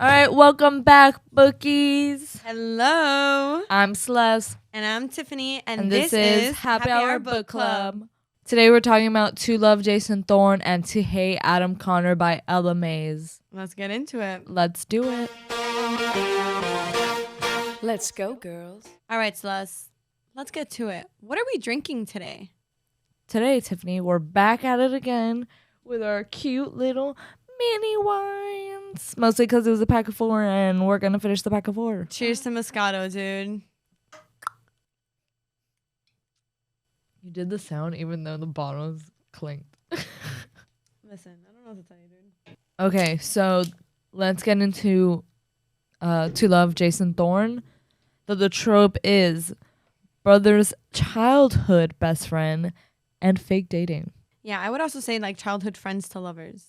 All right, welcome back, bookies. Hello. I'm Celeste. And I'm Tiffany. And this is Happy Hour Book Club. Today we're talking about To Love Jason Thorne and To Hate Adam Connor by Ella Maise. Let's get into it. Let's do it. Let's go, girls. All right, Celeste. Let's get to it. What are we drinking today? Today, Tiffany, we're back at it again with our cute little mini wines. Mostly because it was a pack of 4 and we're going to finish the pack of 4. Cheers to Moscato, dude. You did the sound even though the bottles clinked. Listen, I don't know what to tell you, dude. Okay, so let's get into To Love Jason Thorne. So the trope is brother's childhood best friend and fake dating. Yeah, I would also say like childhood friends to lovers.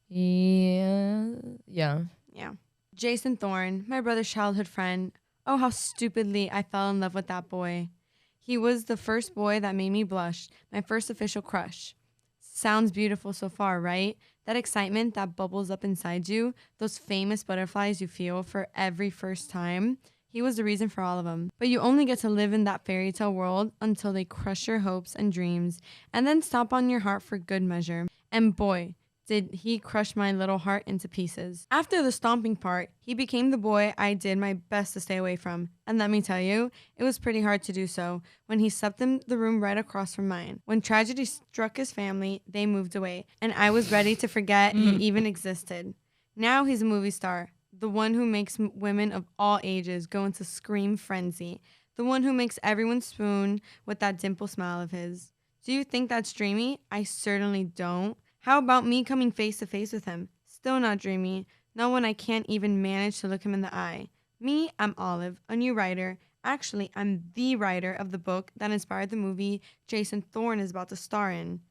Yeah. Yeah. Jason Thorne, my brother's childhood friend. Oh, how stupidly I fell in love with that boy. He was the first boy that made me blush, my first official crush. Sounds beautiful so far, right? That excitement that bubbles up inside you, those famous butterflies you feel for every first time. He was the reason for all of them. But you only get to live in that fairy tale world until they crush your hopes and dreams and then stomp on your heart for good measure. And boy, did he crush my little heart into pieces. After the stomping part, he became the boy I did my best to stay away from. And let me tell you, it was pretty hard to do so when he slept in the room right across from mine. When tragedy struck his family, they moved away, and I was ready to forget he even existed. Now he's a movie star, the one who makes women of all ages go into scream frenzy, the one who makes everyone swoon with that dimple smile of his. Do you think that's dreamy? I certainly don't. How about me coming face to face with him? Still not dreamy. Not when I can't even manage to look him in the eye. Me, I'm Olive, a new writer. Actually, I'm the writer of the book that inspired the movie Jason Thorne is about to star in.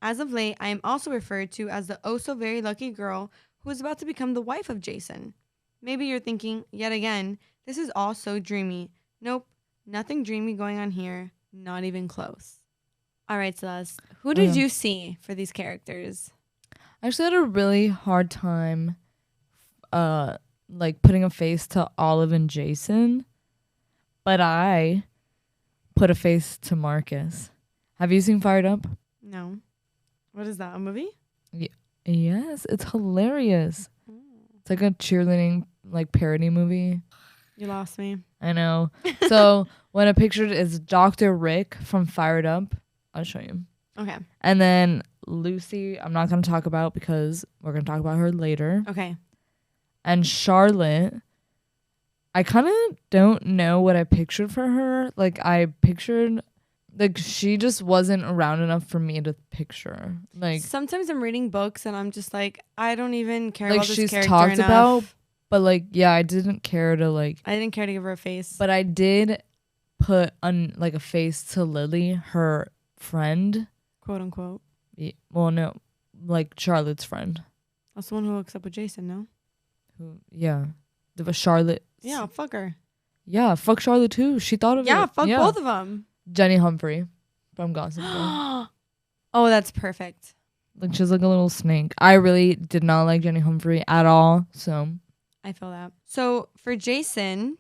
As of late, I am also referred to as the oh-so-very lucky girl who is about to become the wife of Jason. Maybe you're thinking, yet again, this is all so dreamy. Nope, nothing dreamy going on here. Not even close. All right, Celeste, who did you see for these characters? I actually had a really hard time like putting a face to Olive and Jason, but I put a face to Marcus. Have you seen Fired Up? No. What is that, a movie? Yes, it's hilarious. It's like a cheerleading like parody movie. You lost me. I know. So when I pictured it is Dr. Rick from Fired Up. I'll show you. Okay. And then Lucy, I'm not going to talk about because we're going to talk about her later. Okay. And Charlotte, I kind of don't know what I pictured for her. Like I pictured, like she just wasn't around enough for me to picture. Like sometimes I'm reading books and I'm just like, I don't even care like about this she's character talked enough. about, but like yeah, I didn't care to like. I didn't care to give her a face. But I did put on like a face to Lily, her friend, quote unquote. Yeah, well, no, like Charlotte's friend. That's the one who hooks up with Jason, no? Who? Yeah, there was Charlotte. Yeah, fuck her. Yeah, fuck Charlotte too. She thought of it. Yeah, fuck both of them. Jenny Humphrey from Gossip Girl. Oh, that's perfect. Like she's like a little snake. I really did not like Jenny Humphrey at all. So I feel that. So for Jason,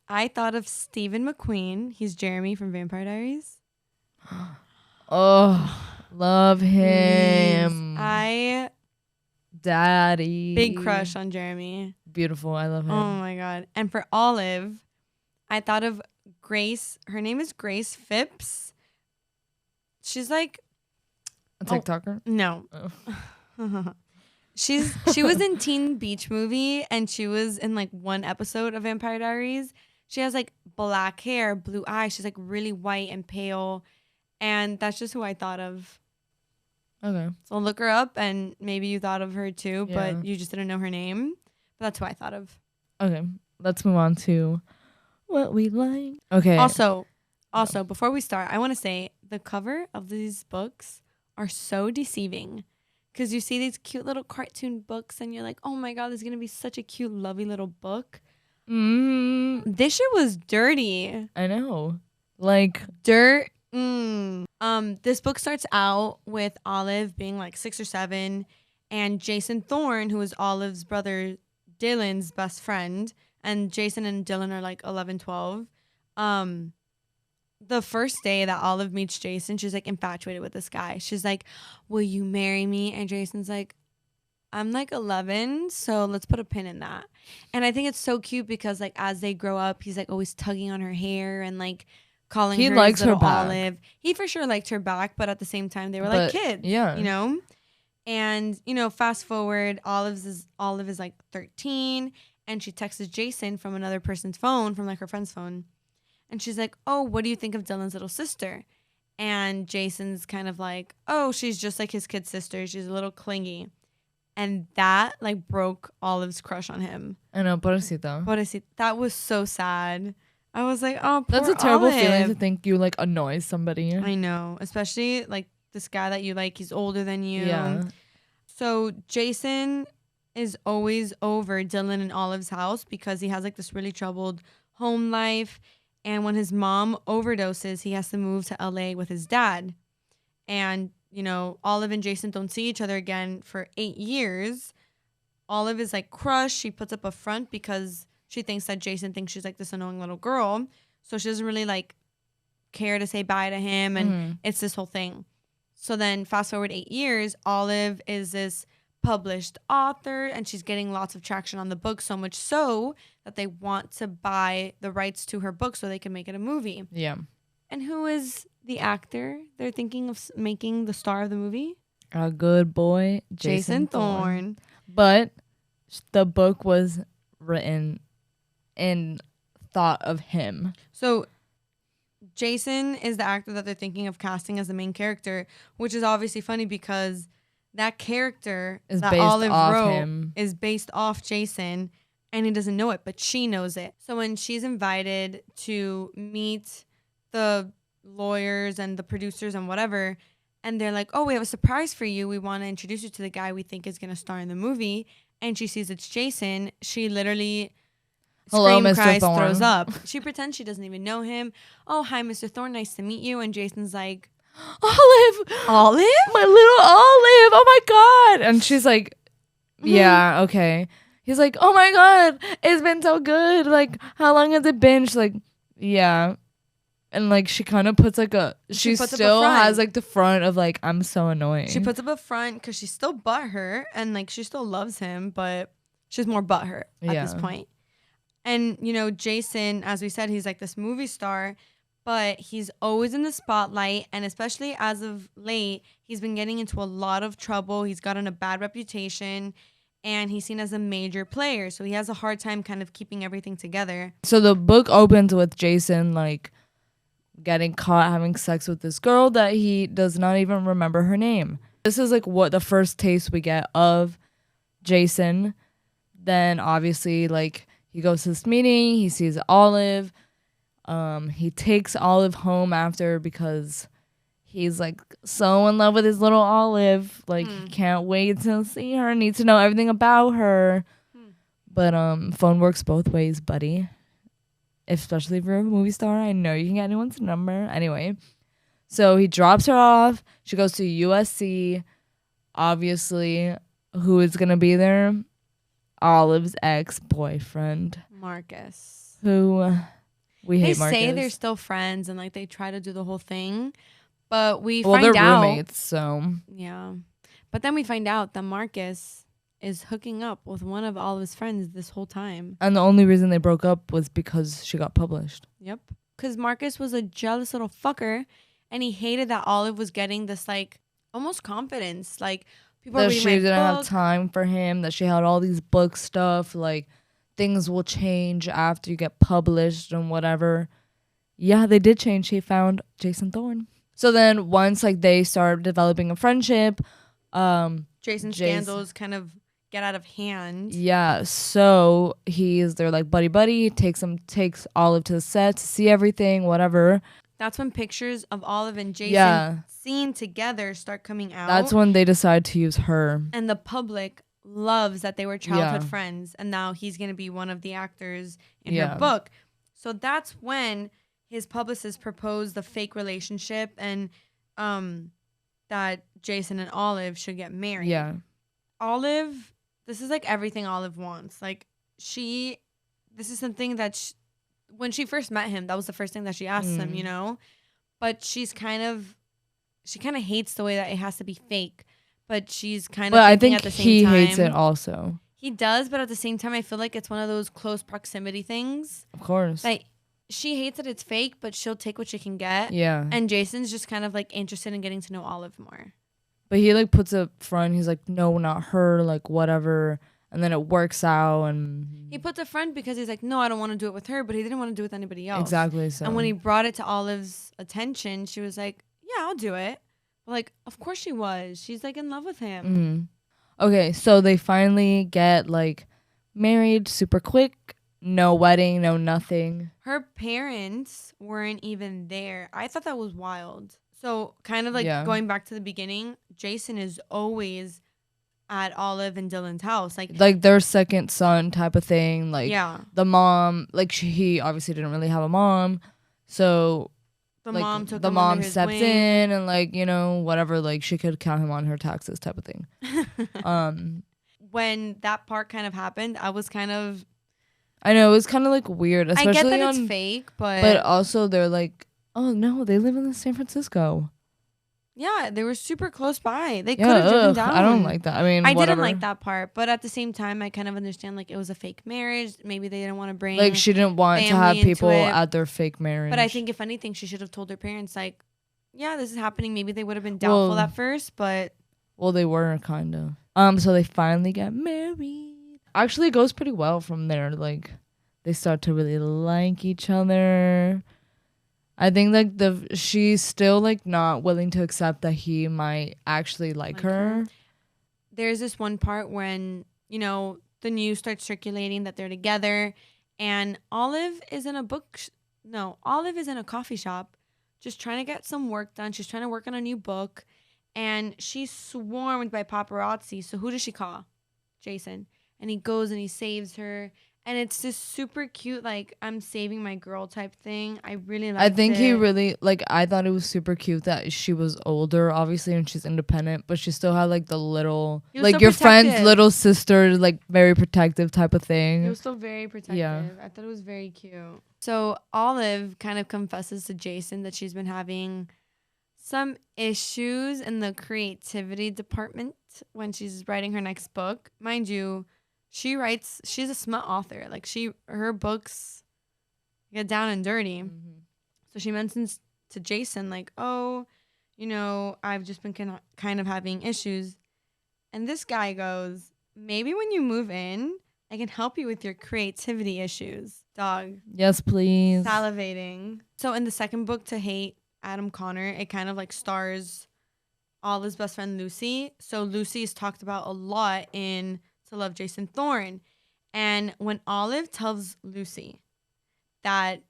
I thought of Stephen McQueen. He's Jeremy from Vampire Diaries. Oh, love him. Daddy. Big crush on Jeremy. Beautiful. I love him. Oh my God. And for Olive, I thought of Grace. Her name is Grace Phipps. She's like a TikToker? No. Oh. She was in Teen Beach Movie and she was in like one episode of Vampire Diaries. She has like black hair, blue eyes. She's like really white and pale. And that's just who I thought of. Okay. So look her up and maybe you thought of her too, Yeah. but you just didn't know her name. But that's who I thought of. Okay. Let's move on to what we like. Okay. Also, before we start, I want to say the cover of these books are so deceiving. Because you see these cute little cartoon books and you're like, oh my God, this is going to be such a cute, lovely little book. This shit was dirty. I know. Like dirt. This book starts out with Olive being like 6 or 7 And Jason Thorne, who is Olive's brother Dylan's best friend, and Jason and Dylan are like 11, 12. The first day that Olive meets Jason, she's like infatuated with this guy. She's like, will you marry me? And Jason's like, I'm like 11, so let's put a pin in that. And I think it's so cute because like as they grow up, he's like always tugging on her hair and like calling He her likes his her little back. Olive. He for sure liked her back, but at the same time they were like kids, yeah. you know? And, you know, fast forward, Olive is like 13 and she texts Jason from another person's phone, from like her friend's phone. And she's like, oh, what do you think of Dylan's little sister? And Jason's kind of like, oh, she's just like his kid sister. She's a little clingy. And that like broke Olive's crush on him. I know, pobrecita. Pobrecita. That was so sad. I was like, oh, poor That's a terrible Olive. feeling to think you like annoy somebody. I know, especially like this guy that you like, he's older than you. Yeah. So Jason is always over Dylan and Olive's house because he has like this really troubled home life. And when his mom overdoses, he has to move to LA with his dad. And, you know, Olive and Jason don't see each other again for 8 years. Olive is like crushed. She puts up a front because she thinks that Jason thinks she's like this annoying little girl. So she doesn't really like care to say bye to him. And it's this whole thing. So then fast forward 8 years, Olive is this published author and she's getting lots of traction on the book, so much so that they want to buy the rights to her book so they can make it a movie. Yeah. And who is the actor they're thinking of making the star of the movie? A good boy, Jason Thorne. But the book was written in thought of him. So Jason is the actor that they're thinking of casting as the main character, which is obviously funny because that character Is that based Olive off wrote him. is based off Jason, and he doesn't know it, but she knows it. So when she's invited to meet the lawyers and the producers and whatever, and they're like, oh, we have a surprise for you. We want to introduce you to the guy we think is going to star in the movie. And she sees it's Jason. She literally Hello, Mr. cries, Thorne. throws up. She pretends she doesn't even know him. Oh, hi, Mr. Thorne. Nice to meet you. And Jason's like, Olive! My little Olive! Oh my god! And she's like, yeah, okay. He's like, oh my god, it's been so good. Like, how long has it been? She's like, yeah. And like, she kind of puts like she puts up a still front. has like the front of like, I'm so annoying. She puts up a front because she's still butthurt and like she still loves him, but she's more butthurt at this point. And, you know, Jason, as we said, he's like this movie star, but he's always in the spotlight. And especially as of late, he's been getting into a lot of trouble. He's gotten a bad reputation and he's seen as a major player. So he has a hard time kind of keeping everything together. So the book opens with Jason like getting caught having sex with this girl that he does not even remember her name. This is like what the first taste we get of Jason. Then obviously like he goes to this meeting, he sees Olive. He takes Olive home after because he's like so in love with his little Olive. Like he can't wait to see her, needs to know everything about her. But phone works both ways, buddy. Especially if you're a movie star. I know you can get anyone's number. Anyway, so he drops her off. She goes to USC. Obviously, who is gonna be there? Olive's ex-boyfriend, Marcus. who we hate. They say Marcus. they're still friends and like they try to do the whole thing, but we Well, find they're out. roommates, so Yeah, but then we find out that Marcus is hooking up with one of Olive's friends this whole time. and the only reason they broke up was because she got published. Yep, because Marcus was a jealous little fucker, and he hated that Olive was getting this like almost confidence, like. People are That reading she my didn't have book. time for him. That she had all these book stuff. Like things will change after you get published and whatever. Yeah, they did change. He found Jason Thorne. So then once like they start developing a friendship, Jason's scandals kind of get out of hand. yeah. So they're like buddy. Takes Olive to the set to see everything, whatever. That's when pictures of Olive and Jason seen together start coming out. That's when they decide to use her. And the public loves that they were childhood friends. And now he's going to be one of the actors in her book. So that's when his publicist proposed the fake relationship and that Jason and Olive should get married. Yeah. Olive, this is like everything Olive wants. Like this is something that when she first met him, that was the first thing that she asked him, you know? But she kind of hates the way that it has to be fake. But she's kind of But I thinking think at the same he time. hates it also. He does, but at the same time, I feel like it's one of those close proximity things. Of course. Like, she hates that it's fake, but she'll take what she can get. Yeah. And Jason's just kind of like interested in getting to know Olive more. But he like puts up front. He's like, no, not her. Like whatever. And then it works out. And he puts a front because he's like, no, I don't want to do it with her. But he didn't want to do it with anybody else. Exactly. So. And when he brought it to Olive's attention, she was like, yeah, I'll do it. But like, of course she was. She's like in love with him. Okay, so they finally get like married super quick. No wedding, no nothing. Her parents weren't even there. I thought that was wild. So kind of like going back to the beginning, Jason is always at Olive and Dylan's house. Like their second son type of thing. Like the mom, like he obviously didn't really have a mom. So the like, mom took the him mom under his steps wing. in and like, you know, whatever, like she could count him on her taxes type of thing. When that part kind of happened, I was kind of I know, it was kind of like weird, especially I get that it's fake, but also they're like, oh no, they live in San Francisco. Yeah, they were super close by. They could have driven down. I don't like that. I mean, I whatever. didn't like that part, but at the same time, I kind of understand like it was a fake marriage. Maybe they didn't want to bring like she didn't want to have people at their fake marriage. But I think if anything, she should have told her parents like, yeah, this is happening. Maybe they would have been doubtful at first, but they were kind of. So they finally get married. Actually, it goes pretty well from there. Like they start to really like each other. I think like she's still like not willing to accept that he might actually like her. There's this one part when, you know, the news starts circulating that they're together, and Olive is in a coffee shop just trying to get some work done. She's trying to work on a new book, and she's swarmed by paparazzi. So who does she call? Jason. And he goes and he saves her. And it's this super cute, like, I'm saving my girl type thing. I really liked it. I think he really, like, I thought it was super cute that she was older, obviously, and she's independent, but she still had, like, the little, like, so your friend's little sister, like, very protective type of thing. He was still very protective. Yeah. I thought it was very cute. So Olive kind of confesses to Jason that she's been having some issues in the creativity department when she's writing her next book. Mind you, she's a smut author. Like her books get down and dirty. Mm-hmm. So she mentions to Jason like, oh, you know, I've just been kind of having issues. And this guy goes, maybe when you move in, I can help you with your creativity issues. Dog. Yes, please. Salivating. So in the second book, To Hate Adam Connor, it kind of like stars Olive's best friend Lucy. So Lucy is talked about a lot in To Love Jason Thorne. And when Olive tells Lucy that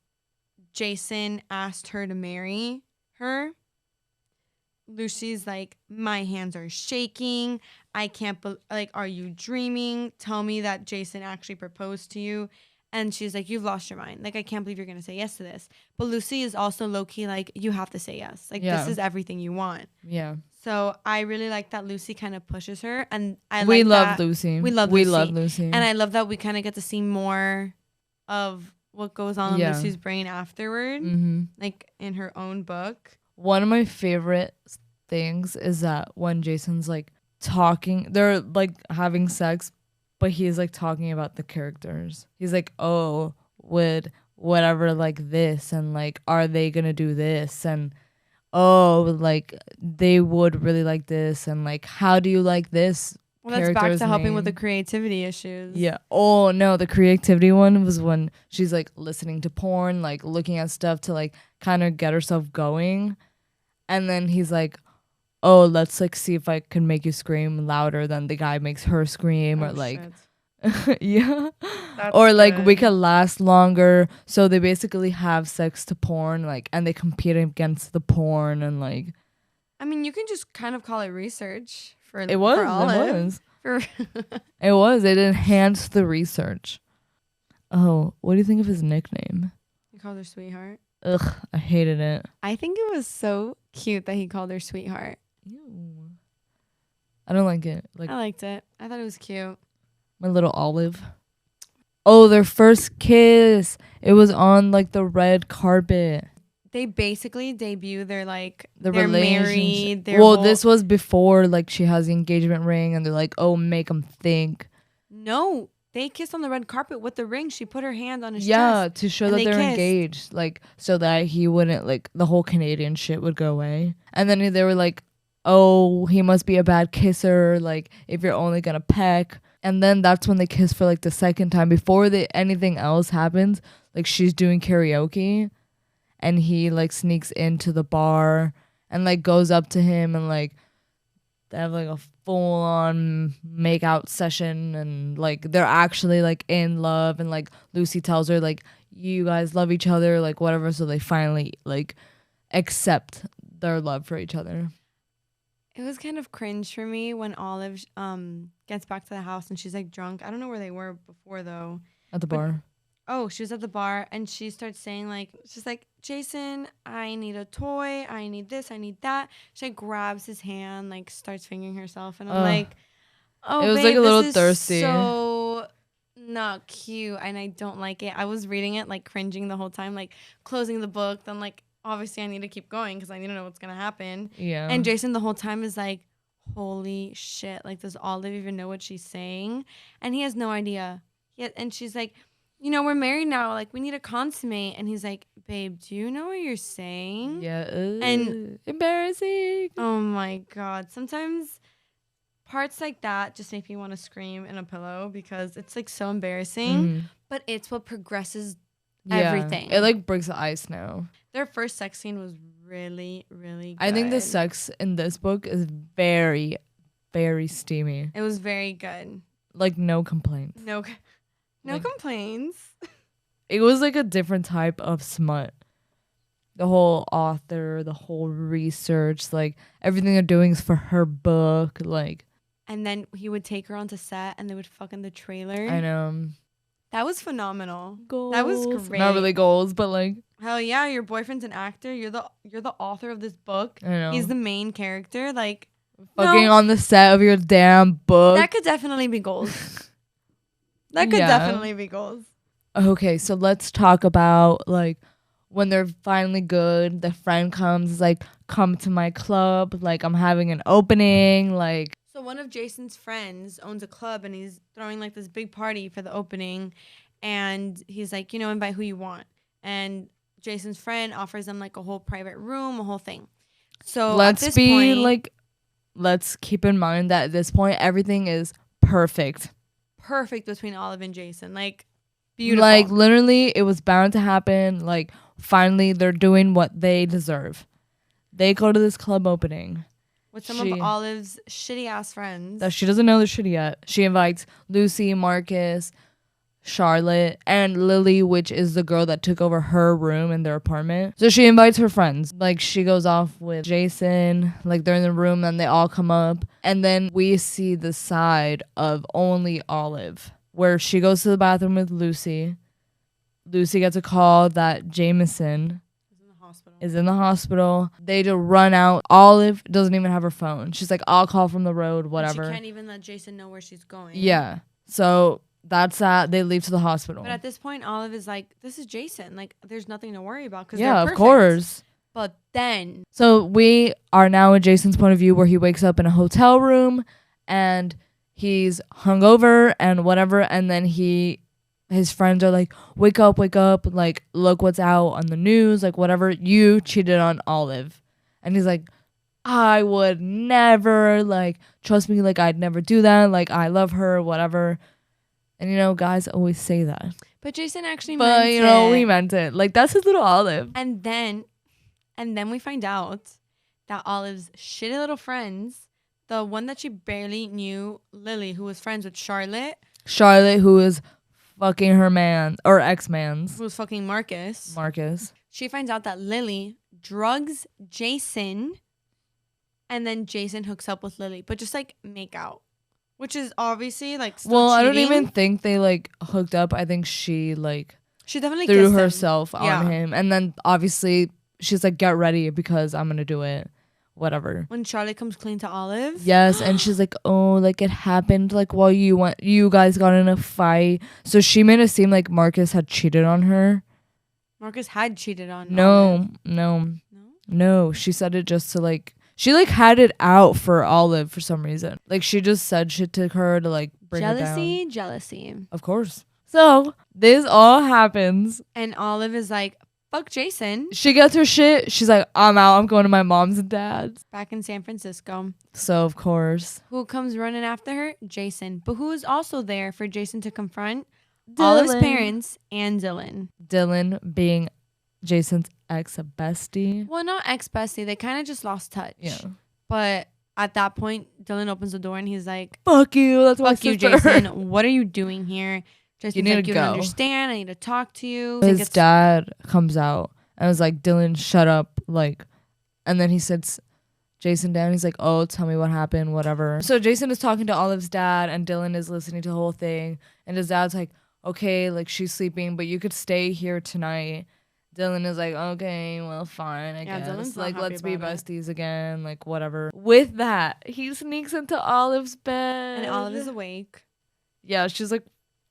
Jason asked her to marry her, Lucy's like, my hands are shaking. I can't are you dreaming? Tell me that Jason actually proposed to you. And she's like, you've lost your mind. Like, I can't believe you're going to say yes to this. But Lucy is also low-key like, you have to say yes. Like, this is everything you want. Yeah. So I really like that Lucy kind of pushes her. And we love Lucy. We love Lucy. And I love that we kind of get to see more of what goes on in Lucy's brain afterward. Mm-hmm. Like, in her own book. One of my favorite things is that when Jason's, like, talking, they're, like, having sex, but he's like talking about the characters. He's like, oh, would whatever like this, and like, are they gonna do this, and oh, like they would really like this, and like, how do you like this? Well, that's back to helping with the creativity issues. Yeah. Oh no, the creativity one was when she's like listening to porn, like looking at stuff to like kind of get herself going, and then he's like, oh, let's like see if I can make you scream louder than the guy makes her scream, or like, yeah, that's or like good. We could last longer. So they basically have sex to porn, like, and they compete against the porn, and like, I mean, you can just kind of call it research for it was, for Olive. It was. It enhanced the research. Oh, what do you think of his nickname? He called her sweetheart. Ugh, I hated it. I think it was so cute that he called her sweetheart. Ew. I don't like it. Like I liked it. I thought it was cute. my little Olive. Oh, their first kiss. It was on like the red carpet. They basically debut their like The they're relationship. married. Well, this was before like she has the engagement ring, and they're like, oh, make them think. No, they kissed on the red carpet with the ring. She put her hand on his Yeah, chest. to show and that they they're kissed. engaged, like so that he wouldn't like the whole Canadian shit would go away. And then they were like, oh, he must be a bad kisser. Like if you're only gonna peck. And then that's when they kiss for like the second time before anything else happens. Like she's doing karaoke. And he like sneaks into the bar and like goes up to him and like they have like a full on make out session and like they're actually like in love and like Lucy tells her like you guys love each other like whatever, so they finally like accept their love for each other. It was kind of cringe for me when Olive gets back to the house and she's like drunk. I don't know where they were before though. At the bar. Oh, she was at the bar and she starts saying like, she's like, Jason, I need a toy. I need this. I need that. She like grabs his hand, like starts fingering herself. And I'm like, oh, it was babe, like a little this is thirsty. so not cute. And I don't like it. I was reading it, like cringing the whole time, like closing the book. Then like, obviously I need to keep going because I need to know what's going to happen. Yeah. And Jason the whole time is like, holy shit. Like, does Olive even know what she's saying? And he has no idea. And she's like, you know, we're married now. Like, we need to consummate. And he's like, babe, do you know what you're saying? Yeah. And embarrassing. Oh my God. Sometimes parts like that just make me want to scream in a pillow because it's like so embarrassing. But it's what progresses everything. It like breaks the ice now. Their first sex scene was really, really good. I think the sex in this book is very, very steamy. It was very good. Like no complaints. No Like, complaints. It was like a different type of smut. The whole author, the whole research, like everything they're doing is for her book. Like, and then he would take her onto set and they would fuck in the trailer. I know. That was phenomenal. Goals. That was great. Not really goals, but like, hell yeah, your boyfriend's an actor. You're the author of this book. I know. He's the main character. Like, fucking on the set of your damn book. That could definitely be goals. That could definitely be goals. Okay, so let's talk about like when they're finally good. The friend comes like, come to my club. Like I'm having an opening. Like. So one of Jason's friends owns a club and he's throwing like this big party for the opening. And he's like, you know, invite who you want. And Jason's friend offers them like a whole private room, a whole thing. So let's keep in mind that at this point, everything is perfect. Perfect between Olive and Jason. Like, beautiful. Like, literally, it was bound to happen. Like, finally, they're doing what they deserve. They go to this club opening. With some of Olive's shitty-ass friends. That she doesn't know the shitty yet. She invites Lucy, Marcus, Charlotte, and Lily, which is the girl that took over her room in their apartment. So she invites her friends. Like, she goes off with Jason. Like, they're in the room, and they all come up. And then we see the side of only Olive, where she goes to the bathroom with Lucy. Lucy gets a call that Jameson is in the hospital. They just run out. Olive doesn't even have her phone. She's like, I'll call from the road, whatever. And she can't even let Jason know where she's going. Yeah. So that's that. They leave to the hospital. But at this point, Olive is like, this is Jason. Like, there's nothing to worry about. Yeah, of course. But then. So we are now in Jason's point of view where he wakes up in a hotel room and he's hungover and whatever. And then his friends are like, wake up. Like, look what's out on the news. Like, whatever. You cheated on Olive. And he's like, I would never. Like, trust me. Like, I'd never do that. Like, I love her, whatever. And, you know, guys always say that. But Jason actually meant it. But, you know, he meant it. Like, that's his little Olive. And then we find out that Olive's shitty little friends, the one that she barely knew, Lily, who was friends with Charlotte, who is fucking her man, or ex-man's. who was fucking Marcus. She finds out that Lily drugs Jason, and then Jason hooks up with Lily, but just like make out. Which is obviously like still cheating. I don't even think they like hooked up. I think she definitely threw kissed herself him. on him. And then obviously she's like, get ready because I'm going to do it. whatever. When Charlotte comes clean to Olive. Yes, and she's like, oh, like it happened like while you guys got in a fight. So she made it seem like Marcus had cheated on her. Marcus had cheated on Olive. No. No? No, she said it just to like she like had it out for Olive for some reason. Like she just said shit to her to like bring her down. Jealousy. Of course. So this all happens. And Olive is like, fuck Jason. She gets her shit. She's like, I'm out. I'm going to my mom's and dad's. Back in San Francisco. So of course, Who comes running after her? Jason. But who is also there for Jason to confront? Olive's parents and Dylan. Dylan being Jason's ex-bestie. Well, not ex-bestie. They kind of just lost touch. Yeah. But at that point, Dylan opens the door and he's like, Fuck you. That's my fuck you, sister. Jason. What are you doing here? Jason's You need like, to you don't go. understand. I need to talk to you. His dad comes out and was like, Dylan, shut up. Like, and then he sits Jason down. He's like, oh, tell me what happened, whatever. So Jason is talking to Olive's dad and Dylan is listening to the whole thing. And his dad's like, okay, like she's sleeping, but you could stay here tonight. Dylan is like, okay, well, fine, I guess. Dylan's not like, happy let's be about it. besties again, like, whatever. With that, he sneaks into Olive's bed. And Olive is awake. Yeah, she's like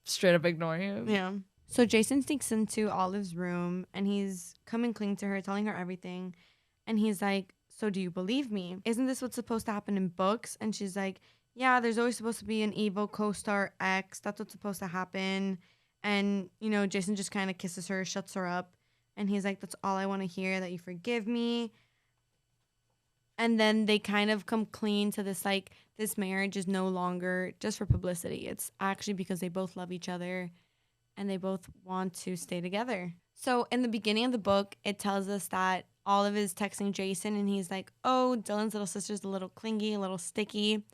straight up ignoring him. Yeah. So Jason sneaks into Olive's room and he's coming clean to her, telling her everything. And he's like, so do you believe me? Isn't this what's supposed to happen in books? And she's like, yeah, there's always supposed to be an evil co-star ex. That's what's supposed to happen. And, you know, Jason just kind of kisses her, shuts her up. And he's like, that's all I want to hear, that you forgive me. And then they kind of come clean to this, like, this marriage is no longer just for publicity. It's actually because they both love each other and they both want to stay together. So in the beginning of the book, it tells us that Olive is texting Jason and he's like, oh, Dylan's little sister's a little clingy, a little sticky.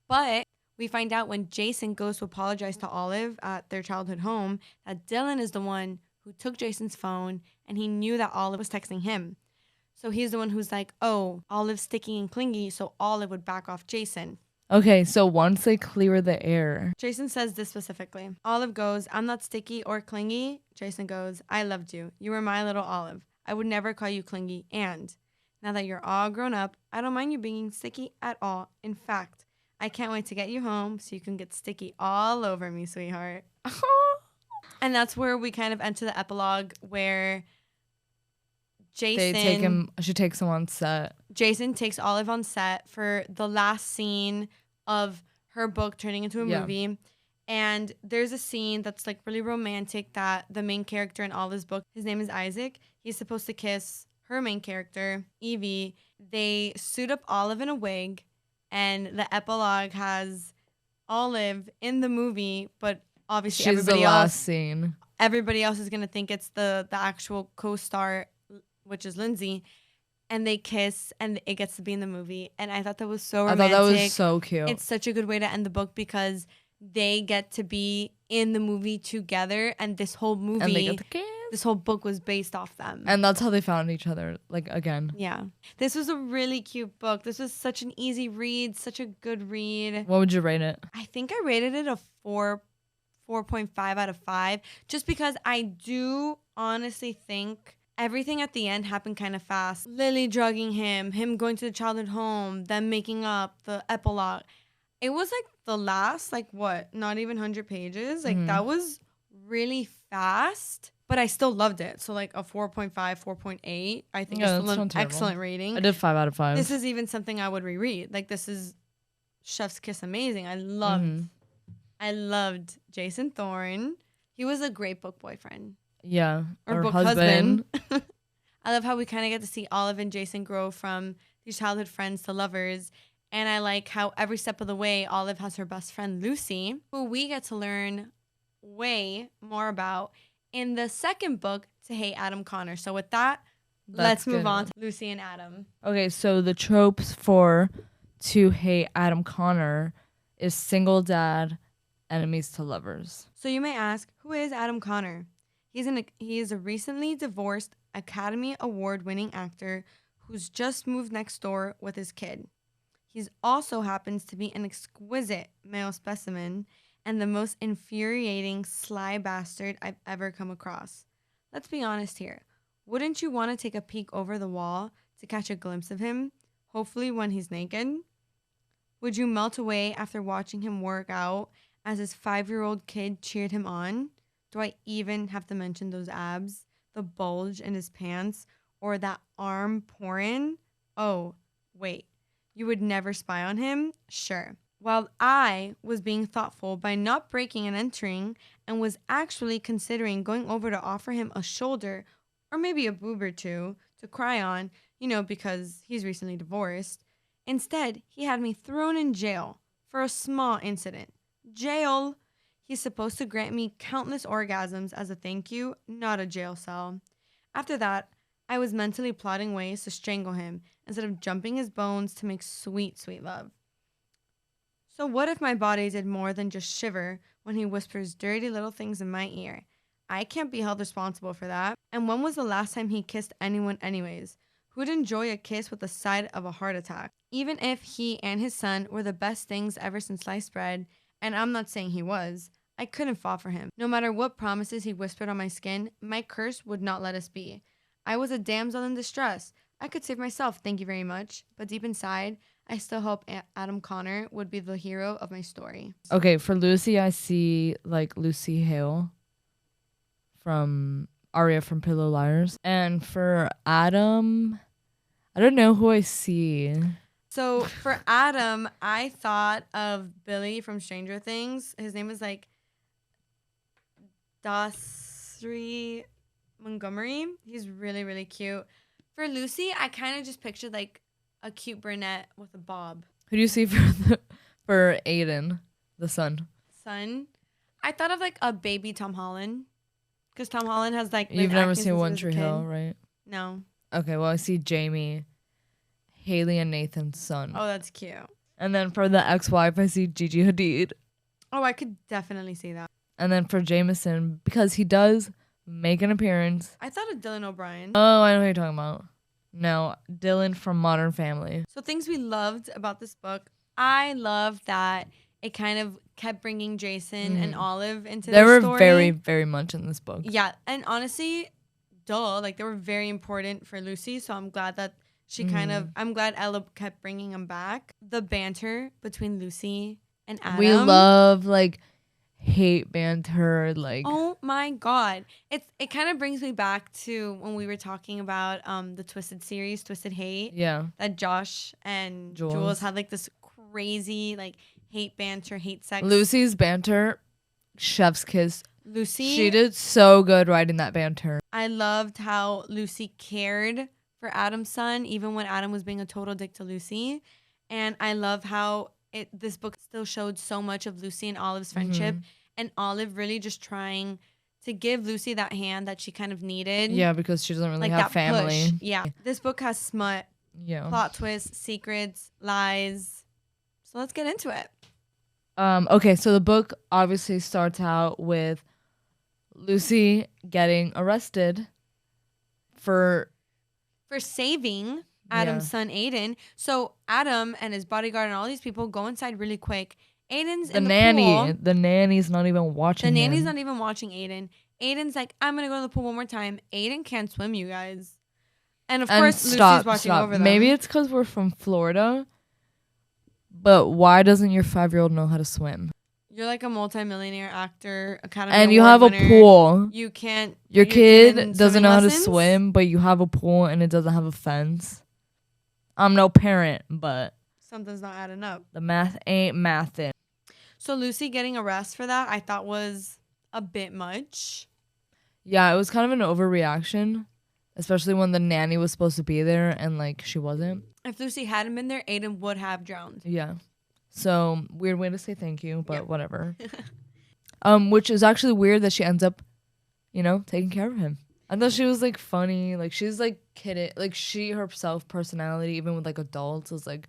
But we find out when Jason goes to apologize to Olive at their childhood home that Dylan is the one who took Jason's phone and he knew that Olive was texting him. So he's the one who's like, oh, Olive's sticky and clingy, so Olive would back off Jason. Okay, so once they clear the air. Jason says this specifically. Olive goes, I'm not sticky or clingy. Jason goes, I loved you. You were my little Olive. I would never call you clingy. And now that you're all grown up, I don't mind you being sticky at all. In fact, I can't wait to get you home so you can get sticky all over me, sweetheart. And that's where we kind of enter the epilogue where Jason... She takes him on set. Jason takes Olive on set for the last scene of her book turning into a movie. And there's a scene that's like really romantic that the main character in Olive's book, his name is Isaac. He's supposed to kiss her main character, Evie. They suit up Olive in a wig. And the epilogue has Olive in the movie, but obviously She's everybody the else, last scene. everybody else is gonna think it's the actual co-star, which is Lindsay, and they kiss, and it gets to be in the movie. And I thought that was so romantic. I thought that was so cute. It's such a good way to end the book because they get to be in the movie together, and this whole movie, and they get to kiss. this whole book was based off them. And that's how they found each other, like, again. Yeah. This was a really cute book. This was such an easy read, such a good read. What would you rate it? I think I rated it a 4.5 out of 5, just because I do honestly think everything at the end happened kind of fast. Lily drugging him going to the childhood home, them making up, the epilogue. It was like the last, like what, not even 100 pages. Like that was really fast, but I still loved it. So like a 4.5, 4.8. I think it's still an excellent rating. I did 5 out of 5. This is even something I would reread. Like this is Chef's Kiss amazing. I loved Jason Thorne. He was a great book boyfriend. Yeah. Or book husband. I love how we kind of get to see Olive and Jason grow from these childhood friends to lovers. And I like how every step of the way, Olive has her best friend, Lucy, who we get to learn way more about in the second book, To Hate Adam Connor. So with that, let's move on to Lucy and Adam. Okay, so the tropes for To Hate Adam Connor is single dad, enemies to lovers. So you may ask, who is Adam Connor? He is a recently divorced Academy Award-winning actor who's just moved next door with his kid. He also happens to be an exquisite male specimen and the most infuriating sly bastard I've ever come across. Let's be honest here. Wouldn't you want to take a peek over the wall to catch a glimpse of him? hopefully when he's naked? Would you melt away after watching him work out as his 5-year-old kid cheered him on? Do I even have to mention those abs, the bulge in his pants, or that arm pouring? Oh, wait. You would never spy on him? Sure. While I was being thoughtful by not breaking and entering and was actually considering going over to offer him a shoulder or maybe a boob or two to cry on, because he's recently divorced. Instead, he had me thrown in jail for a small incident. Jail! He's supposed to grant me countless orgasms as a thank you, not a jail cell. After that, I was mentally plotting ways to strangle him instead of jumping his bones to make sweet, sweet love. So what if my body did more than just shiver when he whispers dirty little things in my ear? I can't be held responsible for that. And when was the last time he kissed anyone anyways? Who'd enjoy a kiss with the side of a heart attack? Even if he and his son were the best things ever since sliced bread, and I'm not saying he was, I couldn't fall for him. No matter what promises he whispered on my skin, my curse would not let us be. I was a damsel in distress. I could save myself, thank you very much. But deep inside, I still hope Adam Connor would be the hero of my story. Okay, for Lucy, I see like Lucy Hale from Aria from Pillow Liars. And for Adam, I don't know who I see. So for Adam, I thought of Billy from Stranger Things. His name is like Dasri Montgomery. He's really, really cute. For Lucy, I kind of just pictured like a cute brunette with a bob. Who do you see for Aiden, the son? Son, I thought of like a baby Tom Holland, because Tom Holland has like. You've never seen One Tree Hill, right? No. Okay, well I see Jamie, Haley, and Nathan's son. Oh, that's cute. And then for the ex-wife, I see Gigi Hadid. Oh, I could definitely see that. And then for Jameson, because he does make an appearance. I thought of Dylan O'Brien. Oh, I know what you're talking about. No, Dylan from Modern Family. So things we loved about this book, I love that it kind of kept bringing Jason and Olive into the story. They were very, very much in this book. Yeah, and honestly, like they were very important for Lucy, so I'm glad that she I'm glad Ella kept bringing them back. The banter between Lucy and Adam. We love like hate banter, like oh my god, it kind of brings me back to when we were talking about the Twisted series, Twisted Hate. Yeah, that Josh and Jules had like this crazy like hate banter, hate sex. Lucy's banter, chef's kiss. Lucy, she did so good writing that banter. I loved how Lucy cared for Adam's son, even when Adam was being a total dick to Lucy, and I love how this book still showed so much of Lucy and Olive's friendship, and Olive really just trying to give Lucy that hand that she kind of needed. Yeah, because she doesn't really like have family. Push. Yeah, this book has smut, plot twists, secrets, lies. So let's get into it. Okay, so the book obviously starts out with Lucy getting arrested for saving Adam's son Aiden. So Adam and his bodyguard and all these people go inside really quick. Aiden's in the pool. The nanny's not even watching. The nanny's not even watching Aiden. Aiden's like, I'm gonna go to the pool one more time. Aiden can't swim, you guys. And of course, Lucy's watching over them. Maybe it's because we're from Florida. But why doesn't your 5-year-old know how to swim? You're like a multimillionaire actor, Academy and Award you have winner. A pool. You can't. Your kid doesn't know how to swim, but you have a pool and it doesn't have a fence. I'm no parent, but something's not adding up. The math ain't mathin'. So Lucy getting arrested for that, I thought was a bit much. Yeah, it was kind of an overreaction, especially when the nanny was supposed to be there and like she wasn't. If Lucy hadn't been there, Aiden would have drowned. Yeah. So weird way to say thank you, but whatever. Which is actually weird that she ends up, taking care of him. I thought she was like funny, like she's like kidding, like she herself personality even with like adults is like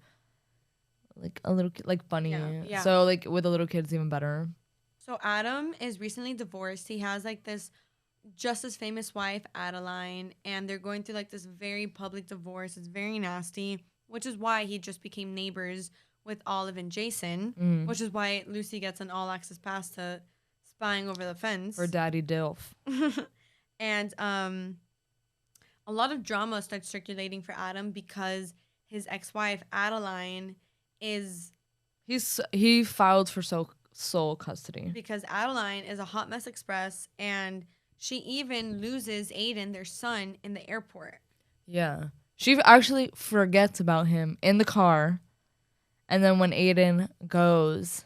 a little like funny. Yeah. So like with the little kids even better. So Adam is recently divorced. He has like this just as famous wife, Adeline, and they're going through like this very public divorce. It's very nasty, which is why he just became neighbors with Olive and Jason, which is why Lucy gets an all-access pass to spying over the fence. For Daddy Dilf. And a lot of drama starts circulating for Adam because his ex-wife Adeline is He filed for sole custody. because Adeline is a hot mess express, and she even loses Aiden, their son, in the airport. Yeah. She actually forgets about him in the car. And then when Aiden goes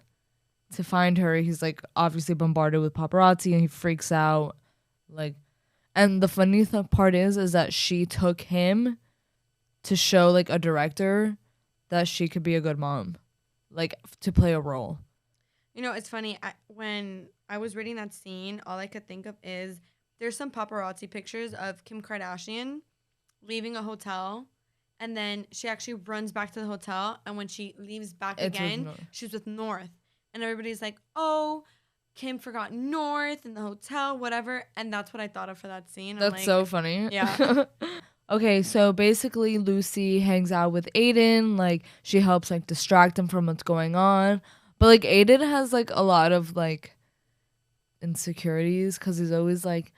to find her, he's like obviously bombarded with paparazzi and he freaks out. Like, and the funny part is that she took him to show like a director that she could be a good mom, like to play a role. You know, it's funny. When I was reading that scene, all I could think of is there's some paparazzi pictures of Kim Kardashian leaving a hotel, and then she actually runs back to the hotel, and when she leaves back again, she's with North. And everybody's like, oh, Kim forgot North in the hotel, whatever. And that's what I thought of for that scene. That's like, so funny. Yeah. Okay, so basically Lucy hangs out with Aiden. Like, she helps, like, distract him from what's going on. But, like, Aiden has, like, a lot of, like, insecurities because he's always like,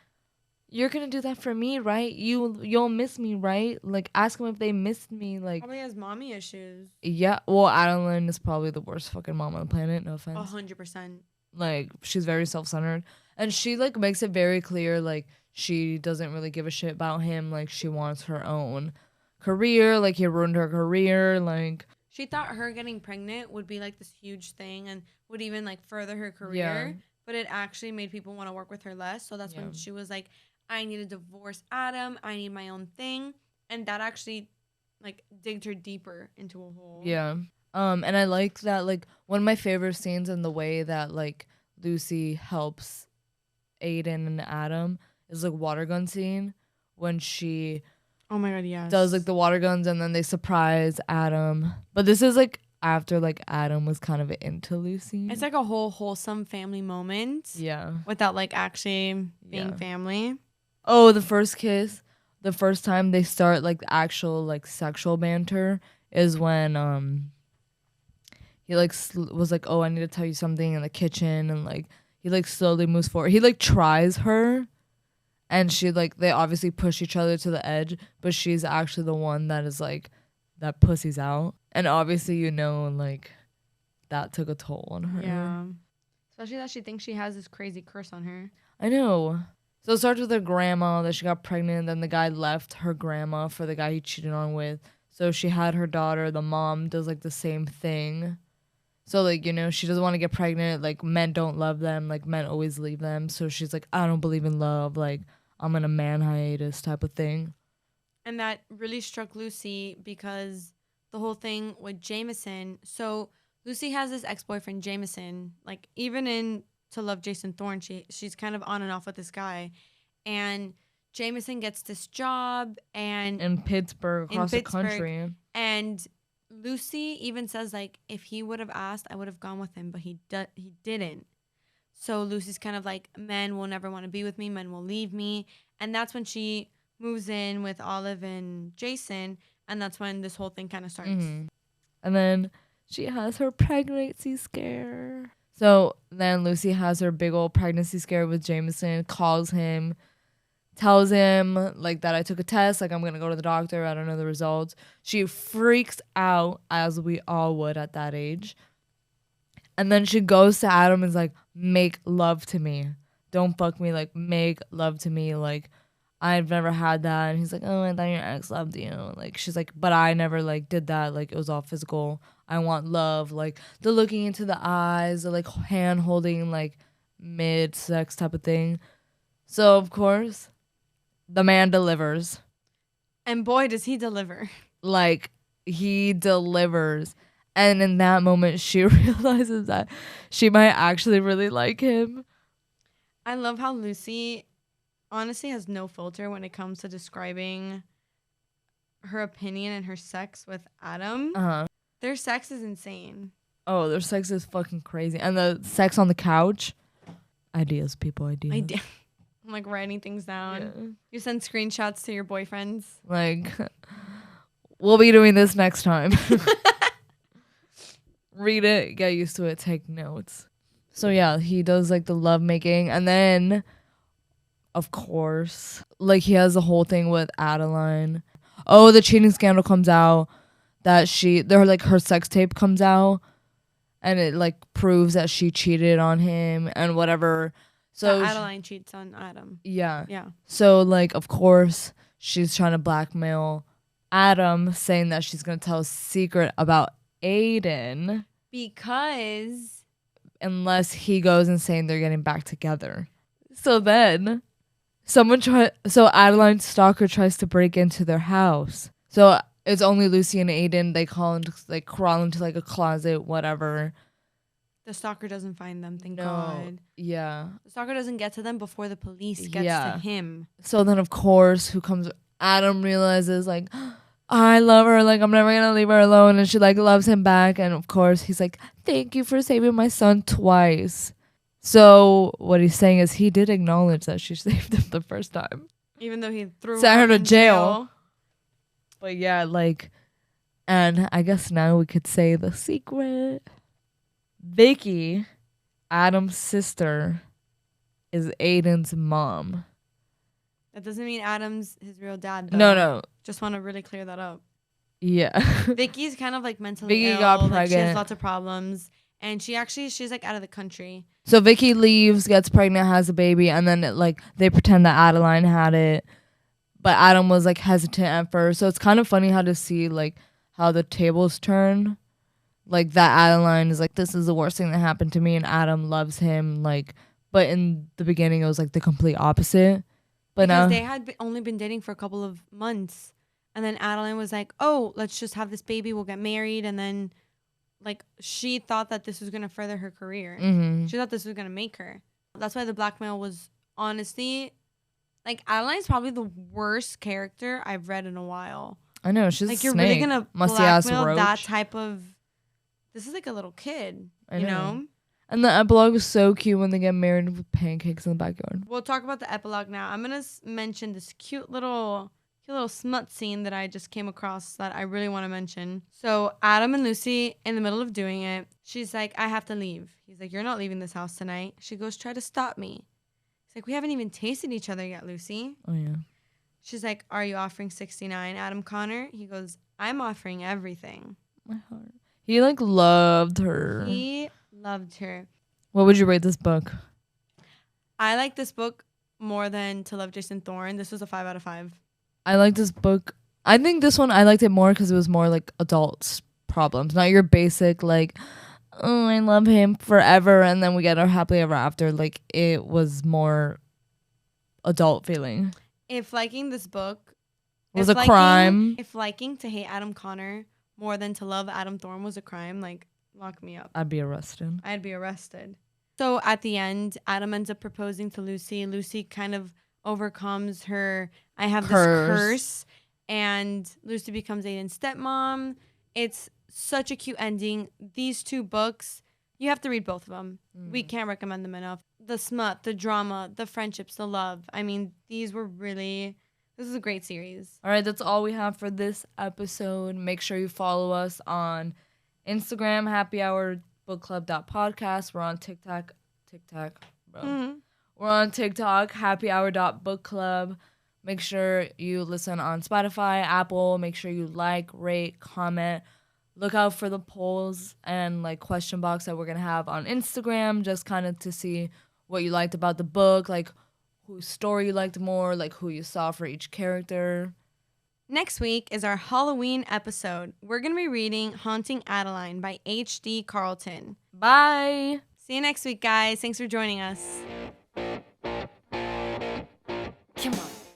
you're gonna do that for me, right? You'll miss me, right? Like, ask him if they missed me. Like, probably has mommy issues. Yeah, well, Adeline is probably the worst fucking mom on the planet. No offense. 100%. Like, she's very self-centered, and she like makes it very clear like she doesn't really give a shit about him. Like, she wants her own career. Like, he ruined her career. Like, she thought her getting pregnant would be like this huge thing and would even like further her career. Yeah. But it actually made people want to work with her less. So that's when she was like, I need to divorce Adam. I need my own thing. And that actually like digged her deeper into a hole. Yeah. And I like that, like, one of my favorite scenes in the way that like Lucy helps Aiden and Adam is like water gun scene when she oh my god, yes, does like the water guns and then they surprise Adam. But this is like after like Adam was kind of into Lucy. It's like a whole wholesome family moment. Yeah. Without like actually being family. Oh, the first kiss, the first time they start like the actual like sexual banter is when he like was like, oh, I need to tell you something in the kitchen, and like he like slowly moves forward. He like tries her, and she like they obviously push each other to the edge, but she's actually the one that is like that pussy's out, and obviously like that took a toll on her. Yeah, especially that she thinks she has this crazy curse on her. I know. So it starts with her grandma that she got pregnant, and then the guy left her grandma for the guy he cheated on with. So she had her daughter. The mom does like the same thing. So like, she doesn't want to get pregnant. Like, men don't love them. Like, men always leave them. So she's like, I don't believe in love. Like, I'm in a man hiatus type of thing. And that really struck Lucy because the whole thing with Jameson. So Lucy has this ex-boyfriend, Jameson. Like, even in To Love Jason Thorne, she's kind of on and off with this guy, and Jameson gets this job and in Pittsburgh, across the country, and Lucy even says like, if he would have asked, I would have gone with him, but he didn't. So Lucy's kind of like, men will never want to be with me, men will leave me, and that's when she moves in with Olive and Jason, and that's when this whole thing kind of starts. Mm-hmm. And then she has her pregnancy scare. So then Lucy has her big old pregnancy scare with Jameson, calls him, tells him like that I took a test, like I'm going to go to the doctor, I don't know the results. She freaks out, as we all would at that age. And then she goes to Adam and is like, make love to me. Don't fuck me, like make love to me. Like, I've never had that. And he's like, oh, I thought your ex loved you. Like, she's like, but I never like did that. Like, it was all physical. I want love. Like, the looking into the eyes, the like hand holding, like mid-sex type of thing. So, of course, the man delivers. And boy, does he deliver. Like, he delivers. And in that moment, she realizes that she might actually really like him. I love how Lucy honestly has no filter when it comes to describing her opinion and her sex with Adam. Uh-huh. Their sex is insane. Oh, their sex is fucking crazy. And the sex on the couch. Ideas, people, ideas. I'm like writing things down. Yeah. You send screenshots to your boyfriends. Like, we'll be doing this next time. Read it, get used to it, take notes. So yeah, he does like the love making, and then of course, like he has the whole thing with Adeline. Oh, the cheating scandal comes out. that her sex tape comes out, and it like proves that she cheated on him and whatever. So Adeline cheats on Adam. Yeah. Yeah. So like, of course, she's trying to blackmail Adam, saying that she's gonna tell a secret about Aiden Because unless he goes and saying they're getting back together. So then so Adeline's stalker tries to break into their house. So it's only Lucy and Aiden. They crawl into like a closet, whatever. the stalker doesn't find them, thank No. God. Yeah. The stalker doesn't get to them before the police gets to him. So then, of course, Adam realizes, like, I love her. Like, I'm never going to leave her alone. And she, like, loves him back. And, of course, he's like, thank you for saving my son twice. So what he's saying is he did acknowledge that she saved him the first time. Even though he Sent her to in jail. But, yeah, like, and I guess now we could say the secret. Vicky, Adam's sister, is Aiden's mom. That doesn't mean Adam's his real dad, though. No. Just want to really clear that up. Yeah. Vicky's kind of like mentally Vicky ill. got Like, she pregnant. has lots of problems. And she's like out of the country. So Vicky leaves, gets pregnant, has a baby, and then they pretend that Adeline had it. But Adam was like hesitant at first. So it's kind of funny how to see like how the tables turn. Like that Adeline is like, this is the worst thing that happened to me, and Adam loves him. Like, but in the beginning it was like the complete opposite. But Because now they had only been dating for a couple of months. And then Adeline was like, oh, let's just have this baby. We'll get married. And then like she thought that this was going to further her career. Mhm. She thought this was going to make her. That's why the blackmail was honestly, like, Adeline's probably the worst character I've read in a while. I know, she's Like, a you're snake. really going to Musty-ass blackmail roach. that type of, this is like a little kid, I you know. know? And the epilogue is so cute when they get married with pancakes in the backyard. We'll talk about the epilogue now. I'm going to mention this cute little smut scene that I just came across that I really want to mention. So Adam and Lucy, in the middle of doing it, she's like, I have to leave. He's like, you're not leaving this house tonight. She goes, try to stop me. He's like, we haven't even tasted each other yet, Lucy. Oh, yeah. She's like, are you offering 69, Adam Connor? He goes, I'm offering everything. My heart. He like loved her. He loved her. What would you rate this book? I like this book more than To Love Jason Thorne. This was a 5 out of 5. I like this book. I think this one I liked it more because it was more like adults problems, not your basic like, oh, I love him forever and then we get our happily ever after. Like it was more adult feeling. If liking this book Was a crime. If liking to hate Adam Connor more than to love Adam Thorne was a crime, like, lock me up. I'd be arrested. I'd be arrested. So at the end, Adam ends up proposing to Lucy. Lucy kind of overcomes her, I have this curse. And Lucy becomes Aiden's stepmom. It's such a cute ending. These two books, you have to read both of them. We can't recommend them enough. The smut, the drama, the friendships, the love. I mean, this is a great series. All right, that's all we have for this episode. Make sure you follow us on Instagram, happyhourbookclub.podcast. We're on TikTok, bro. Mm-hmm. We're on TikTok, happyhour.bookclub. Make sure you listen on Spotify, Apple. Make sure you like, rate, comment. Look out for the polls and like question box that we're going to have on Instagram, just kind of to see what you liked about the book, like whose story you liked more, like who you saw for each character. Next week is our Halloween episode. We're going to be reading Haunting Adeline by H.D. Carlton. Bye. See you next week, guys. Thanks for joining us. Come on.